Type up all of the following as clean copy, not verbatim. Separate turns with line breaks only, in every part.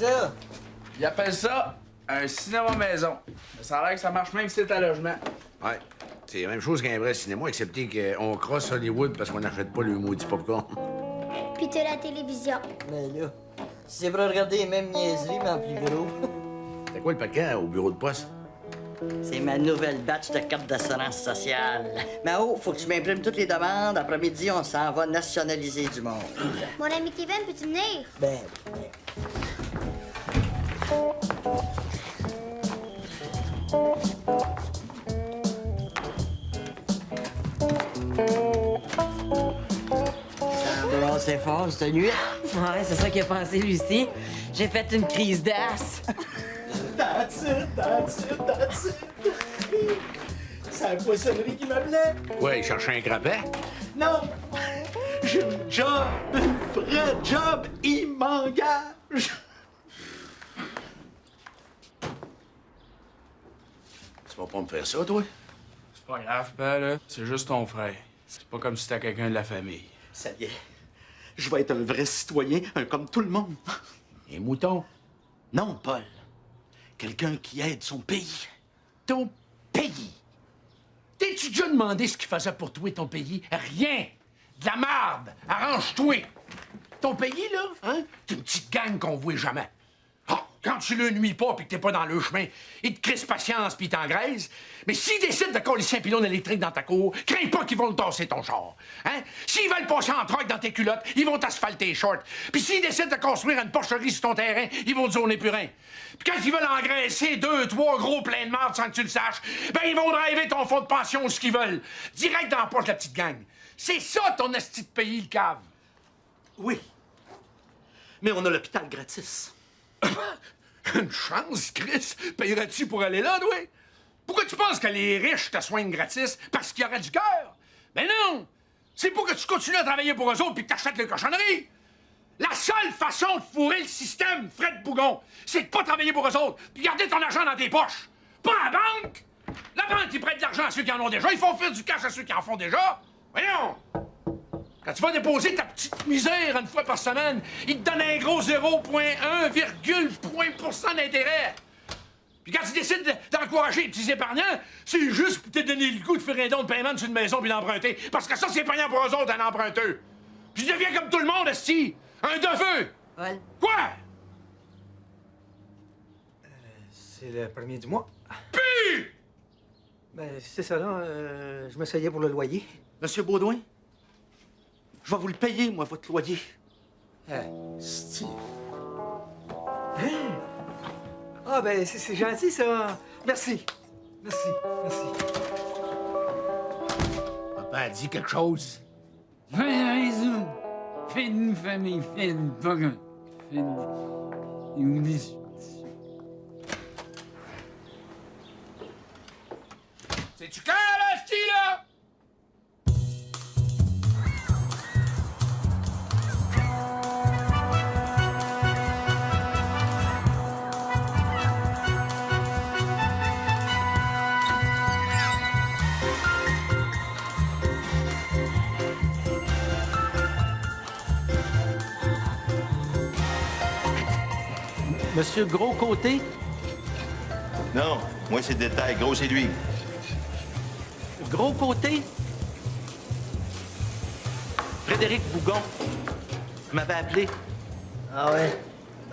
ça?
Ils appellent ça un cinéma maison. Mais ça a l'air que ça marche même si c'est à logement.
Ouais. C'est la même chose qu'un vrai cinéma, excepté qu'on crosse Hollywood parce qu'on n'achète pas le maudit popcorn.
Puis t'as la télévision.
Mais là, c'est pour regarder les mêmes niaiseries, mais en plus gros.
C'est quoi le paquet au bureau de poste?
C'est ma nouvelle batch de carte d'assurance sociale. Mao, faut que tu m'imprimes toutes les demandes. Après-midi, on s'en va nationaliser du monde.
Mon ami Kevin, peux-tu venir?
Ben. C'est fort, cette nuit.
Ouais, c'est ça qu'il a pensé, lui aussi. J'ai fait une crise d'as.
That's it. C'est la poissonnerie qui m'appelait.
Ouais, il cherchait un grappin?
Non! J'ai une job, une vraie job, il m'engage!
Tu vas pas me faire ça, toi?
C'est pas grave, ben là. C'est juste ton frère. C'est pas comme si c'était quelqu'un de la famille.
Ça y est, je vais être un vrai citoyen, un comme tout le monde.
Un mouton?
Non, Paul. Quelqu'un qui aide son pays.
Ton pays? T'es-tu déjà demandé ce qu'il faisait pour toi, ton pays? Rien! De la marde! Arrange-toi! Ton pays, là, hein? C'est une petite gang qu'on voit jamais. Ah, quand tu le nuis pas puis que t'es pas dans le chemin, il te crisse patience puis il t'engraise. Mais s'ils décident de coller un pylône électrique dans ta cour, crains pas qu'ils vont le tasser ton char. Hein? S'ils veulent passer en troc dans tes culottes, ils vont t'asphalter les shorts. Puis s'ils décident de construire une porcherie sur ton terrain, ils vont te zoner purin. Puis quand ils veulent engraisser 2, 3 gros pleins de marde sans que tu le saches, ben ils vont driver ton fonds de pension où ce qu'ils veulent. Direct dans la poche de la petite gang. C'est ça ton esti de pays, le cave.
Oui. Mais on a l'hôpital gratis.
Une chance, Chris. Payerais-tu pour aller là, toi? Pourquoi tu penses que les riches te soignent gratis? Parce qu'il y aurait du cœur? Ben non! C'est pour que tu continues à travailler pour eux autres puis que t'achètes les cochonneries! La seule façon de fourrer le système, Fred Bougon, c'est de pas travailler pour eux autres puis garder ton argent dans tes poches! Pas à la banque! La banque, ils prêtent de l'argent à ceux qui en ont déjà, ils font faire du cash à ceux qui en font déjà! Voyons! Quand tu vas déposer ta petite misère une fois par semaine, ils te donnent un gros 0,1 point % d'intérêt. Puis quand tu décides d'encourager les petits épargnants, c'est juste pour te donner le goût de faire un don de paiement sur une maison puis l'emprunter. Parce que ça, c'est payant pour eux autres, un emprunteur. Puis je deviens comme tout le monde, esti. Un deveux.
Paul.
Quoi?
C'est le premier du mois.
Puis!
Ben, c'est ça, là. Je m'essayais pour le loyer.
Monsieur Baudouin, je vais vous le payer, moi, votre loyer.
Steve. Ah, ben, c'est gentil, ça. Merci. Merci.
Papa a dit quelque chose.
Fais raison. Fais une famille, fais une pomme. Fais une...
C'est-tu clair, là, esti, là?
Monsieur Gros-Côté?
Non, moi, c'est le détail. Gros, c'est lui.
Gros-Côté? Frédéric Bougon m'avait appelé.
Ah ouais?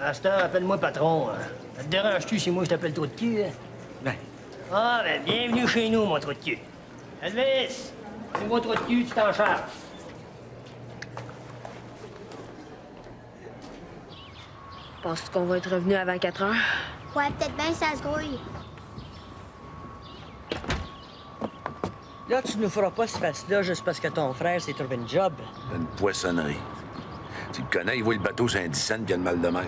À cette heure, appelle-moi patron. Ça te dérange-tu si moi je t'appelle trou de cul? Hein?
Ben,
Ah, ben bienvenue chez nous, mon trou de cul. Elvis, c'est mon trou de cul, tu t'en charges.
Penses-tu qu'on va être revenu avant 4 heures?
Ouais, peut-être bien ça se grouille.
Là, tu nous feras pas ce face-là juste parce que ton frère s'est trouvé une job.
Une poissonnerie. Tu le connais, il voit le bateau sur un 10 cents qui a le mal de mer.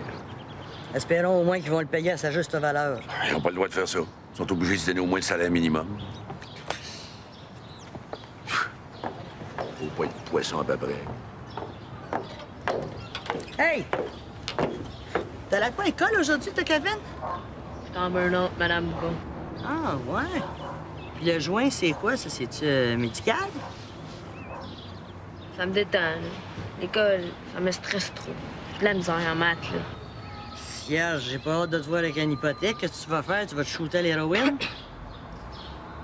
Espérons au moins qu'ils vont le payer à sa juste valeur.
Ils n'ont pas le droit de faire ça. Ils sont obligés de se donner au moins le salaire minimum. Faut pas être poisson à peu près.
Hey! T'as la quoi école aujourd'hui, toi, Kevin?
Je suis en burn-out, Madame Bougon.
Ah, ouais. Puis le joint, c'est quoi, ça? C'est-tu médical?
Ça me détend, là. L'école, ça me stresse trop. J'ai de la misère en maths, là.
concierge, j'ai pas hâte de te voir avec une hypothèque. Qu'est-ce que tu vas faire? Tu vas te shooter à l'héroïne?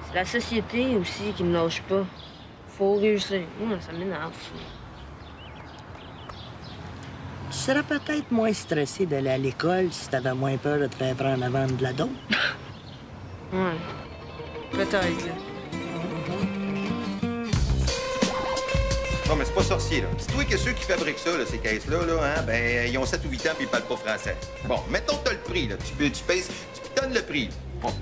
C'est la société aussi qui me lâche pas. Faut réussir. Moi, ça m'énerve.
Tu serais peut-être moins stressé d'aller à l'école si t'avais moins peur de te faire prendre avant de la dope.
Ouais. Peut-être, là.
Non, mais c'est pas sorcier, là. C'est toi que ceux qui fabriquent ça, là, ces caisses-là, là, hein, ben, ils ont 7 ou 8 ans puis ils parlent pas français. Bon, mettons que t'as le prix, là. Tu pèses, tu pitonnes le prix. Bon.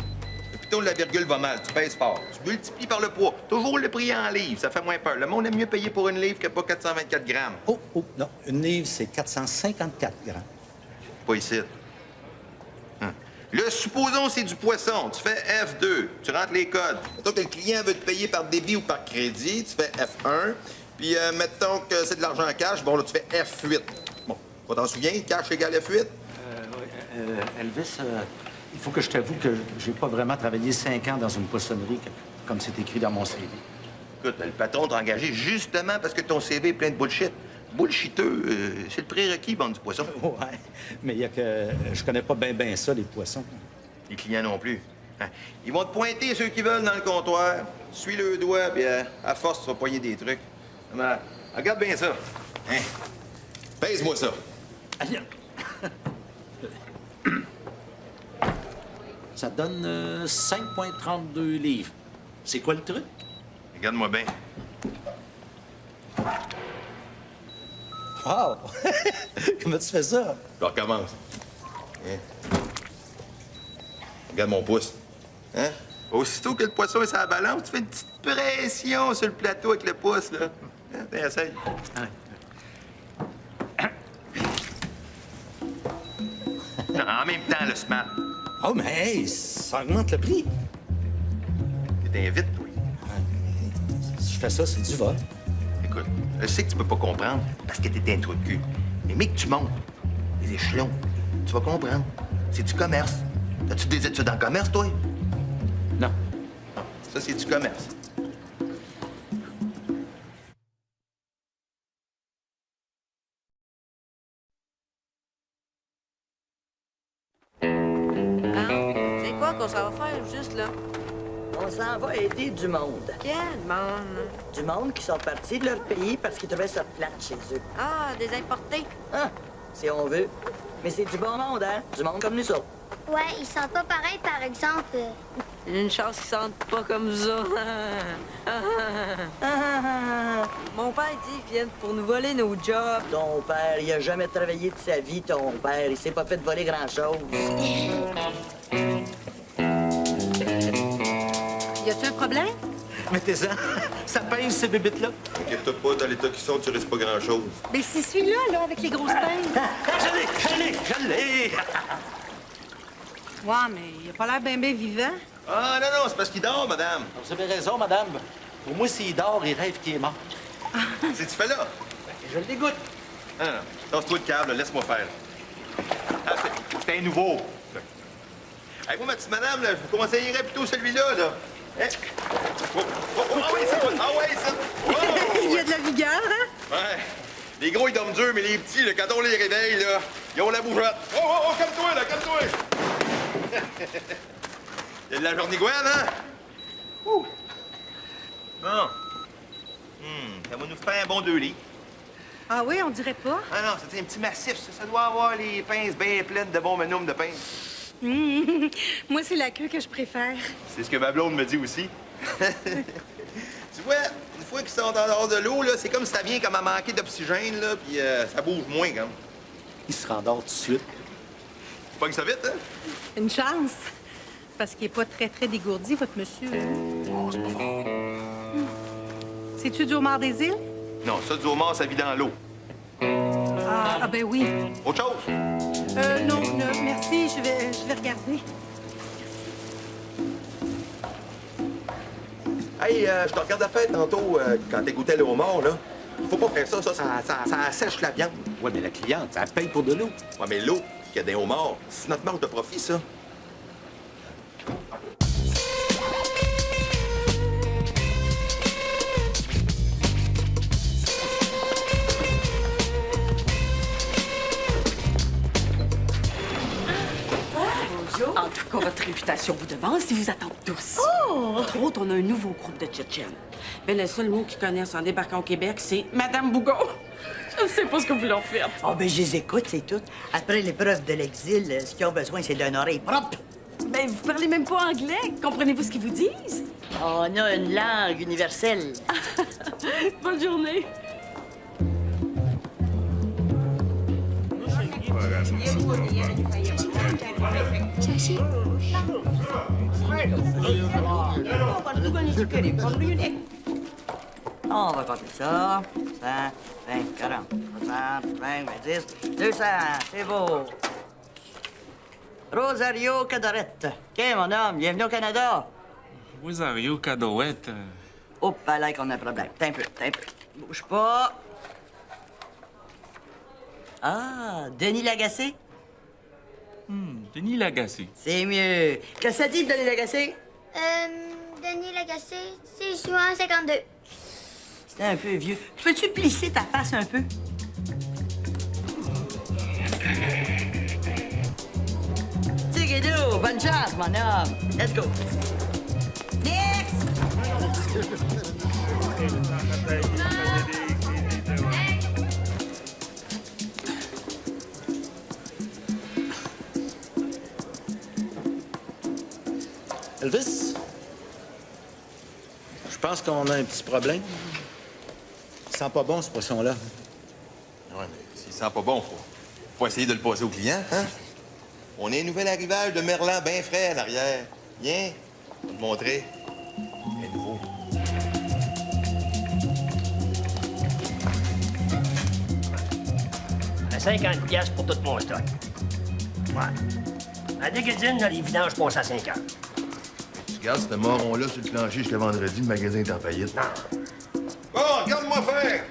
Le piton de la virgule va mal, tu pèses fort. Tu multiplies par le poids. Toujours le prix en livres, ça fait moins peur. Le monde aime mieux payer pour une livre que pas 424 grammes.
Oh, non. Une livre, c'est 454 grammes.
Pas ici. Hein. Là, supposons c'est du poisson. Tu fais F2. Tu rentres les codes. Mettons que le client veut te payer par débit ou par crédit. Tu fais F1. Puis, mettons que c'est de l'argent en cash. Bon, là, tu fais F8. Bon, tu t'en souviens? Cash égale F8?
Elvis, il faut que je t'avoue que j'ai pas vraiment travaillé 5 ans dans une poissonnerie comme c'est écrit dans mon CV.
Écoute, le patron t'a engagé justement parce que ton CV est plein de bullshit. Bullshiteux, c'est le prérequis, vendre du poisson.
Ouais, mais il y a que... Je connais pas bien ça, les poissons.
Les clients non plus. Hein. Ils vont te pointer ceux qui veulent dans le comptoir. Suis le doigt, puis à force, tu vas poigner des trucs. Mais, regarde bien ça. Hein? Pèse-moi ça.
Ça donne 5,32 livres. C'est quoi le truc?
Regarde-moi bien.
Wow! Comment tu fais ça?
Je recommence. Hein? Regarde mon pouce. Hein? Aussitôt que le poisson est sur la balance, tu fais une petite pression sur le plateau avec le pouce, là. Hein? Tiens, essaye. Non, en même temps, le smart.
Oh, mais hey, ça augmente le prix.
Tu t'invites, toi.
Si je fais ça, c'est du vol.
Écoute, je sais que tu peux pas comprendre parce que t'es un trou de cul. Mais que tu montes les échelons, tu vas comprendre. C'est du commerce. As-tu des études en commerce, toi?
Non.
Ça, c'est du commerce.
C'est quoi qu'on s'en va faire, juste là?
On s'en va aider du monde.
Quel monde?
Du monde qui sont partis de leur pays parce qu'ils trouvaient ça plate chez eux.
Ah, des importés.
Ah, si on veut. Mais c'est du bon monde, hein? Du monde comme nous autres.
Ouais, ils sentent pas pareil, par exemple.
Une chance qu'ils sentent pas comme ça. Mon père dit qu'ils viennent pour nous voler nos jobs.
Ton père, il a jamais travaillé de sa vie, ton père. Il s'est pas fait voler grand-chose.
Y a-tu un problème?
Mettez-en. Ça pèse, ces bébites-là.
Inquiète-toi pas, dans l'état qu'ils sont, tu risques pas grand-chose.
Mais c'est celui-là, là, avec les grosses pinces.
Je l'ai!
Ouais, mais il a pas l'air bien vivant.
Ah, non, c'est parce qu'il dort, madame.
Vous avez raison, madame. Pour moi, s'il dort, il rêve qu'il est mort.
C'est tu fais là?
Je le dégoûte.
Non, lance-toi le câble, laisse-moi faire. Ah, c'est un nouveau. Hey, moi, ma petite madame, là, je vous conseillerais plutôt celui-là, là. Hein? Ah ouais, c'est quoi? Ah ouais, ça!
Il y a de la vigueur, hein?
Ouais. Les gros, ils dorment dur, mais les petits, là, quand on les réveille, là, ils ont la bougeotte. Oh, calme-toi, là, calme-toi! Il y a de la journée Gwen, hein? Ouh. Bon. Ça va nous faire un bon 2 litres.
Ah oui, on dirait pas.
Ah non, c'est un petit massif, ça. Ça doit avoir les pinces bien pleines de bon menum de pinces.
Moi, c'est la queue que je préfère.
C'est ce que ma blonde me dit aussi. Tu vois, une fois qu'ils sont en dehors de l'eau, là, c'est comme si ça vient comme à manquer d'oxygène, là, puis ça bouge moins, comme.
Il se rendort tout de suite.
Tu pognes ça vite, hein?
Une chance. Parce qu'il est pas très dégourdi, votre monsieur.
Oh, c'est pas fort.
C'est-tu du homard des îles?
Non, ça, du homard, ça vit dans l'eau.
Ah, ben oui.
Autre chose?
Non, merci, je vais regarder.
Hey, je te regarde à faire tantôt, quand t'es goûté le homard, là. Faut pas faire ça, ça assèche la viande.
Ouais, mais la cliente, elle paye pour de l'eau.
Ouais, mais l'eau, qu'il y a des homards, c'est notre marge de profit, ça.
réputation vous demande si vous attendent tous. Entre autres, on a un nouveau groupe de Tchétchènes. Mais le seul mot qu'ils connaissent en débarquant au Québec, c'est Madame Bougon. Je ne sais pas ce que vous leur faites.
Oh, ben, je les écoute, c'est tout. Après l'épreuve de l'exil, ce qu'ils ont besoin, c'est d'une oreille propre.
Ben, vous parlez même pas anglais. Comprenez-vous ce qu'ils vous disent?
On a une langue universelle.
Bonne journée.
On va compter ça. 100, 20, 40, 60, 20, 10, 200. C'est beau. Rosario Cadorette. OK, mon homme, bienvenue au Canada.
Rosario Cadorette.
Oups, là qu'on a un problème. T'as un peu. Bouge pas. Ah, Denis Lagacé?
Denis Lagacé.
C'est mieux. Qu'est-ce que ça dit, Denis Lagacé?
Denis Lagacé, c'est juin 52.
C'est un peu vieux. Peux-tu plisser ta face un peu? Tigidou, bonne chance, mon homme. Let's go. Next!
Elvis? Je pense qu'on a un petit problème. Il sent pas bon, ce poisson-là.
Ouais, mais s'il sent pas bon, faut essayer de le passer au client, hein? On a un nouvel arrivage de merlan bien frais en arrière. Viens, je vais te montrer. Un nouveau.
À 50 piastres pour tout mon stock. Ouais. À Déguedine, là, les vidanges passent à 5 heures.
Tu gardes ce moron-là sur le plancher jusqu'à vendredi, le magasin est en faillite.
Non.
Bon, regarde-moi faire!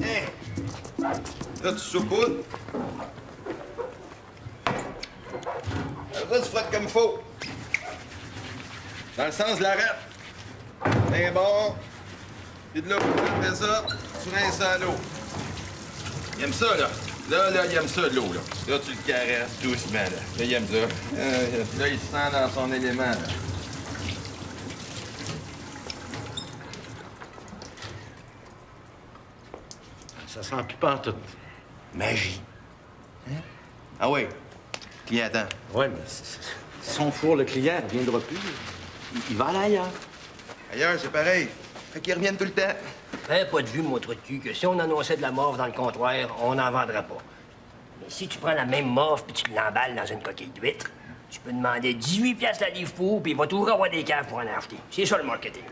Hein? Là, tu saupoudres. Là, tu frottes comme il faut. Dans le sens de l'arête. C'est bon. Puis de là, tu fais ça, tu rinces ça à l'eau. Il aime ça, là. Là, il aime ça, l'eau, là. Là, tu le caresses doucement, là. Là, il aime ça. Là, il se sent dans son élément, là.
Ça sent plus pantoute.
Magie. Hein? Ah oui. Client attend.
Ouais, mais si on fourre le client, il ne viendra plus. Il va aller ailleurs.
Ailleurs, c'est pareil. Fait qu'ils reviennent tout le temps.
Pas de vue, mon trou de cul, que si on annonçait de la morve dans le comptoir, on n'en vendrait pas. Mais si tu prends la même morve puis tu l'emballes dans une coquille d'huître, tu peux demander 18 piastres la livre pour, puis il va toujours avoir des caves pour en acheter. C'est ça, le marketing.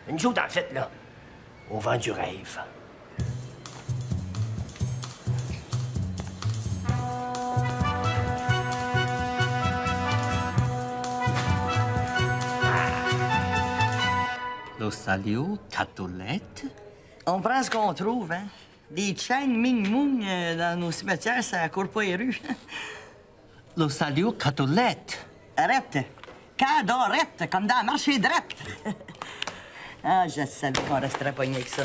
Mais nous autres, en fait, là, on vend du rêve.
Rosario Cadorette?
On prend ce qu'on trouve, hein? Des chaînes Ming-Moon dans nos cimetières, ça court pas les rues.
Rosario Cadorette.
Arrête! Cadorette, comme dans le marché drette. Ah, je savais qu'on resterait pogné avec ça.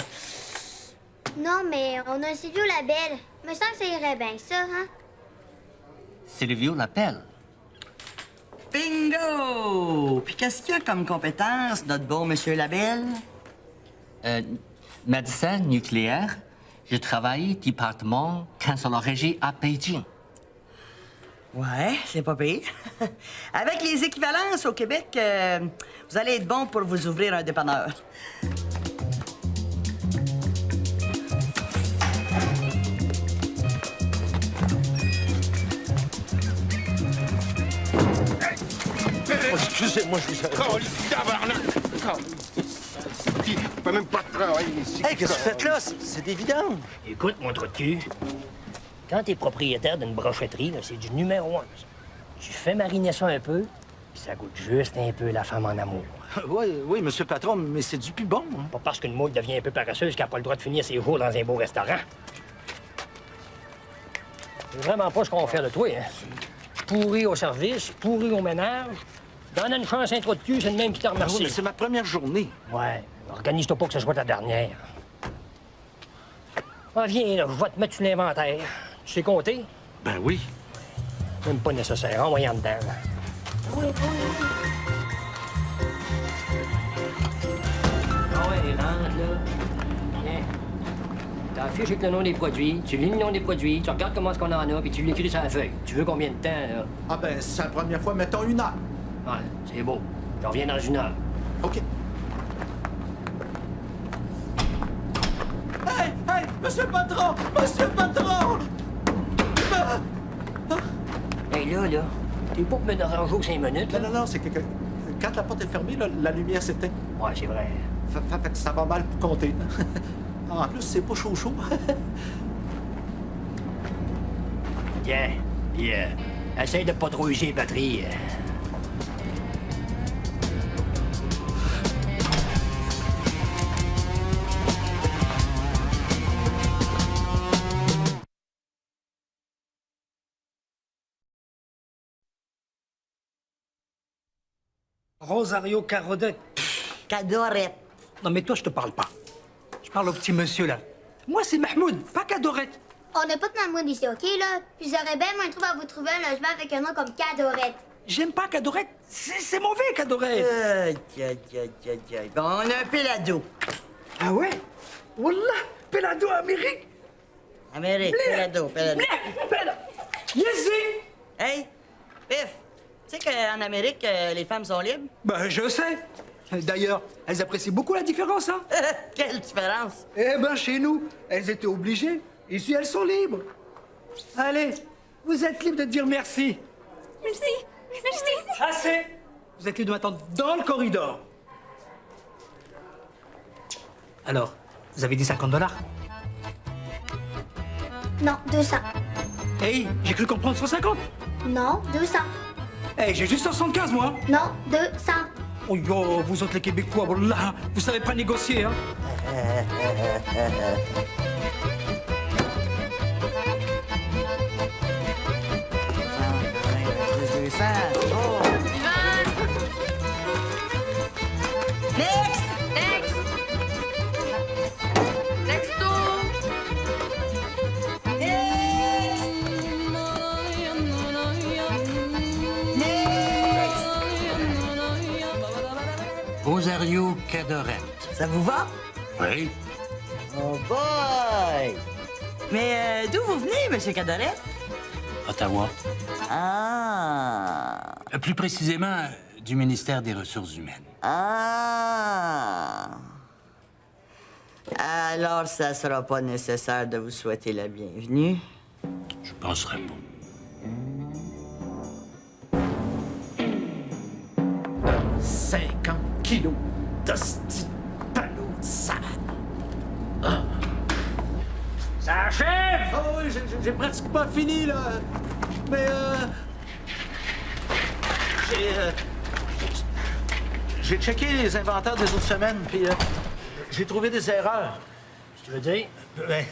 Non, mais on a un Silvio Labelle. Me semble que ça irait bien, ça, hein?
Silvio l'appelle.
Bingo! Puis qu'est-ce qu'il y a comme compétence, notre bon monsieur Labelle?
Médecin nucléaire. Je travaille département cancérologie à Beijing.
Ouais, c'est pas pire. Avec les équivalences au Québec, vous allez être bon pour vous ouvrir un dépanneur.
Excusez-moi, je vous arrête.
Tu peux même pas travailler ici.
Hey, qu'est-ce que vous faites là? C'est des vidanges.
Écoute, mon trou de cul, quand t'es propriétaire d'une brochetterie, là, c'est du numéro 1. Tu fais mariner ça un peu, puis ça goûte juste un peu la femme en amour.
Oui, monsieur le patron, mais c'est du plus bon. Hein?
Pas parce qu'une moule devient un peu paresseuse qu'elle n'a pas le droit de finir ses jours dans un beau restaurant. C'est vraiment pas ce qu'on va faire de toi, hein? Pourri au service, pourri au ménage. Donne une chance à un trou de cul, c'est le même qui te remercie.
Oui, mais c'est ma première journée.
Ouais, organise-toi pas que ce soit ta dernière. Ah, viens, là, je vais te mettre sur l'inventaire. Tu sais compter?
Ben oui.
Même pas nécessaire. En voyant dedans.
Oui, oui, oui.
Ah ouais, rentre, là. Viens. T'affiches avec le nom des produits, tu lis le nom des produits, tu regardes comment est-ce qu'on en a, puis tu l'écris sur la feuille. Tu veux combien de temps, là?
Ah ben, c'est la première fois, mettons 1 heure.
Ouais, c'est beau. Je reviens dans 1 heure.
OK. Hey, hey, monsieur le patron! Monsieur le patron!
Hey, là, t'es pas pour me déranger aux 5 minutes, là?
Non, non, non, c'est que quand la porte est fermée, là, la lumière s'éteint.
Ouais, c'est vrai.
Fait que ça va mal pour compter. En plus, c'est pas chaud.
Tiens, puis essaye de pas trop user les batteries.
Rosario Carodette.
Cadorette.
Non, mais toi, je te parle pas. Je parle au petit monsieur, là. Moi, c'est Mahmoud, pas Cadorette.
On n'a pas de Mahmoud ici, OK, là? Puis j'aurais bien moins trouvé à vous trouver un logement avec un nom comme Cadorette.
J'aime pas Cadorette. C'est mauvais, Cadorette.
Bon, on a un pelado.
Ah ouais? Wallah, Pelado Amérique.
Amérique, pelado.
Yes,
Hey, Pif, tu sais qu'en Amérique, les femmes sont libres?
Ben, je sais. D'ailleurs, elles apprécient beaucoup la différence, hein?
Quelle différence?
Eh ben, chez nous, elles étaient obligées. Ici, elles sont libres. Allez, vous êtes libres de dire merci.
Merci.
Assez. Vous êtes libres de m'attendre dans le corridor. Alors, vous avez dit $50?
Non, 200.
Hey, j'ai cru comprendre 150.
Non, 200.
Hey, j'ai juste 75, moi.
Non, 200.
Oh yo, vous autres les Québécois, wallah, vous savez pas négocier, hein?
Next!
Nexto!
Rosario Cadorette.
Ça vous va?
Oui.
Oh boy! Mais d'où vous venez, Monsieur Cadorette?
Ottawa.
Ah!
Plus précisément, du ministère des Ressources humaines.
Ah! Alors, ça sera pas nécessaire de vous souhaiter la bienvenue.
Je penserais pas.
50 kilos d'hostie panneau de sable.
Ça achève!
Oh oui, j'ai pratiquement fini, là. Mais, j'ai checké les inventaires des autres semaines, puis j'ai trouvé des erreurs.
Tu veux dire?
Ben,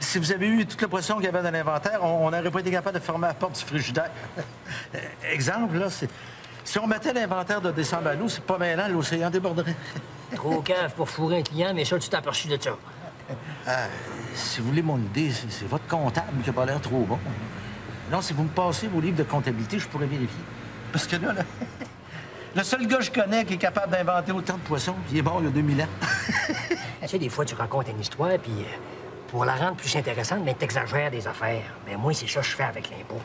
si vous avez eu toute la poisson qu'il y avait dans l'inventaire, on n'aurait pas été capable de fermer la porte du frigidaire. Exemple, là, c'est... Si on mettait l'inventaire de décembre à l'eau, c'est pas mêlant, l'océan déborderait.
Trop cave pour fourrer un client, mais ça, tu t'es aperçu de ça.
Si vous voulez mon idée, c'est votre comptable qui a pas l'air trop bon. Non, si vous me passez vos livres de comptabilité, je pourrais vérifier. Parce que là, le seul gars que je connais qui est capable d'inventer autant de poissons, il est mort il y a 2000 ans.
Tu sais, des fois, tu racontes une histoire, puis pour la rendre plus intéressante, mais t'exagères des affaires. Mais moi, c'est ça que je fais avec l'impôt.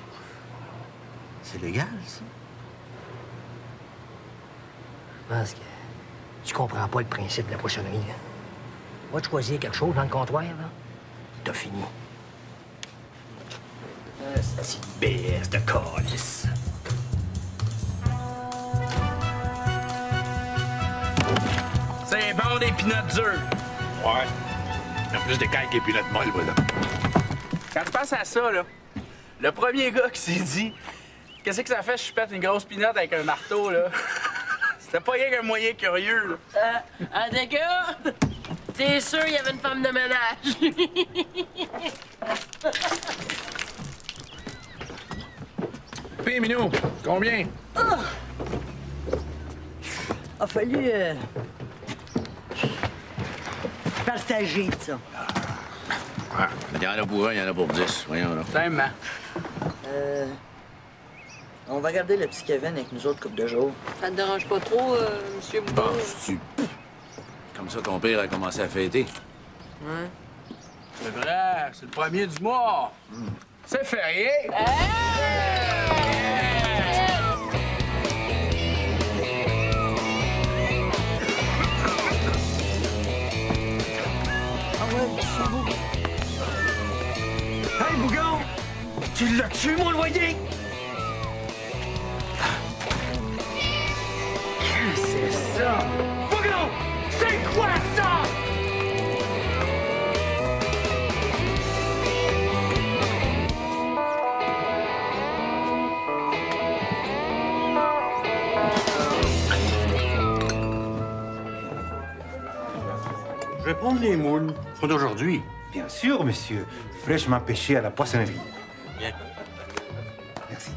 C'est légal, ça?
Je pense que tu comprends pas le principe de la poissonnerie, là. Va te choisir quelque chose dans le comptoir, là. T'as fini.
C'est BS de calice.
C'est bon, des pinottes dures.
Ouais. En plus des cailles et pinottes molles, voilà.
Quand tu penses à ça, là, le premier gars qui s'est dit « Qu'est-ce que ça fait si je pète une grosse pinotte avec un marteau, là? » C'était pas rien qu'un moyen curieux, là.
En tout cas, c'est sûr, il y avait une femme de ménage.
Puis, Minou, combien?
A fallu partager ça.
Ah, il y en a pour un, il y en a pour 10. Voyons, là.
Tellement.
On va garder le petit Kevin avec nous autres couple de jours.
Ça te dérange pas trop, monsieur Bougon?
Bon, tu... Comme ça, ton père a commencé à fêter.
Ouais.
C'est vrai, c'est le 1er du mois. C'est férié.
Hey, Bougon! Tu l'as tué, mon loyer? Qu'est-ce que c'est ça? Bougon! C'est quoi ça?
Je vais prendre les moules. Sont d'aujourd'hui.
Bien sûr, monsieur. Fraîchement pêché à la poissonnerie.
Bien.
Merci.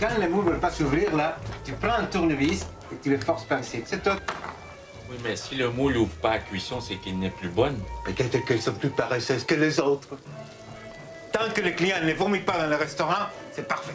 Quand le moule ne veut pas s'ouvrir, là, tu prends un tournevis et tu le forces par ici. C'est tout.
Oui, mais si le moule n'ouvre pas à cuisson, c'est qu'il n'est plus bonne.
Peut-être qu'elles sont plus paresseuses que les autres. Tant que le client ne vomit pas dans le restaurant, c'est parfait.